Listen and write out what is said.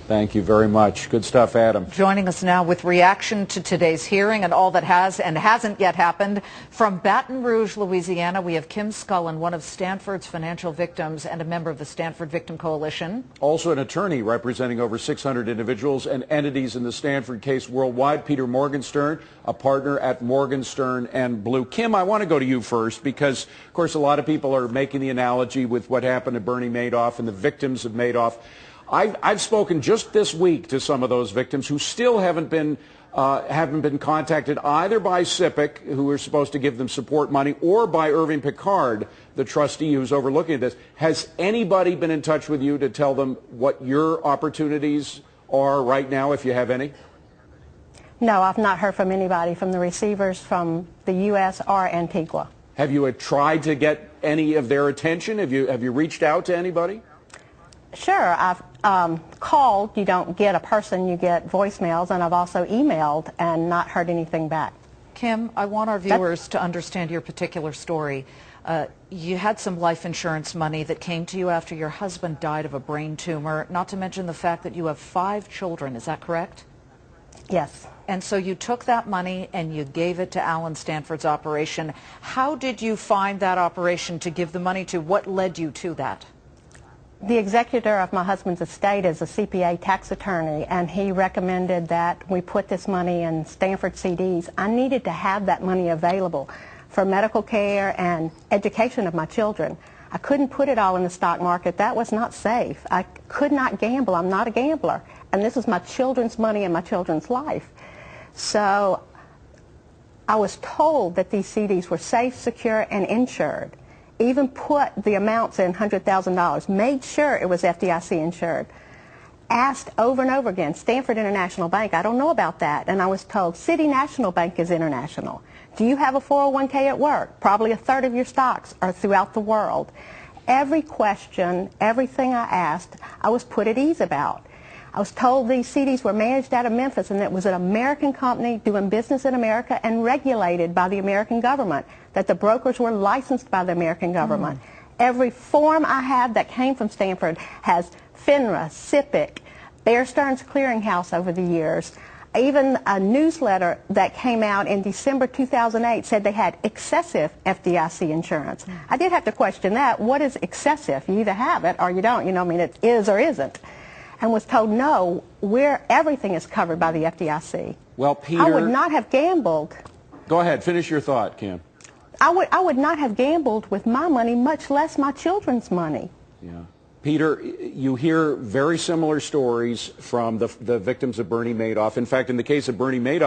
Thank you very much. Good stuff, Adam. Joining us now with reaction to today's hearing and all that has and hasn't yet happened. From Baton Rouge, Louisiana, we have Kim Scullen, one of Stanford's financial victims and a member of the Stanford Victim Coalition. Also an attorney representing over 600 individuals and entities in the Stanford case worldwide, Peter Morgenstern, a partner at Morgenstern and Blue. Kim, I want to go to you first because, of course, a lot of people are making the analogy with what happened to Bernie Madoff and the victims of Madoff. I've spoken just this week to some of those victims who still haven't been contacted either by SIPC, who are supposed to give them support money, or by Irving Picard, the trustee who's overlooking this. Has anybody been in touch with you to tell them what your opportunities are right now, if you have any? No, I've not heard from anybody, from the receivers from the U.S. or Antigua. Have you tried to get any of their attention? Have you reached out to anybody? Sure, I've called. You don't get a person, you get voicemails, and I've also emailed and not heard anything back. Kim, I want our viewers to understand your particular story. You had some life insurance money that came to you after your husband died of a brain tumor, not to mention the fact that you have 5 children. Is that correct? Yes. And so you took that money and you gave it to Alan Stanford's operation. How did you find that operation to give the money to? What led you to that? The executor of my husband's estate is a CPA tax attorney, and he recommended that we put this money in Stanford CDs. I needed to have that money available for medical care and education of my children. I couldn't put it all in the stock market. That was not safe. I could not gamble. I'm not a gambler. And this is my children's money and my children's life. So I was told that these CDs were safe, secure, and insured. Even put the amounts in $100,000, made sure it was FDIC insured. Asked over and over again, Stanford International Bank, I don't know about that. And I was told, City National Bank is international. Do you have a 401k at work? Probably a third of your stocks are throughout the world. Every question, everything I asked, I was put at ease about. I was told these CDs were managed out of Memphis and it was an American company doing business in America and regulated by the American government, that the brokers were licensed by the American government. Every form I have that came from Stanford has FINRA, SIPC, Bear Stearns Clearinghouse over the years. Even a newsletter that came out in December 2008 said they had excessive FDIC insurance. I did have to question that. What is excessive? You either have it or you don't. You know, I mean, it is or isn't. And was told, no, everything is covered by the FDIC. Well, Peter, I would not have gambled. Go ahead, finish your thought, Kim. I would not have gambled with my money, much less my children's money. Yeah. Peter, you hear very similar stories from the victims of Bernie Madoff. In fact, in the case of Bernie Madoff,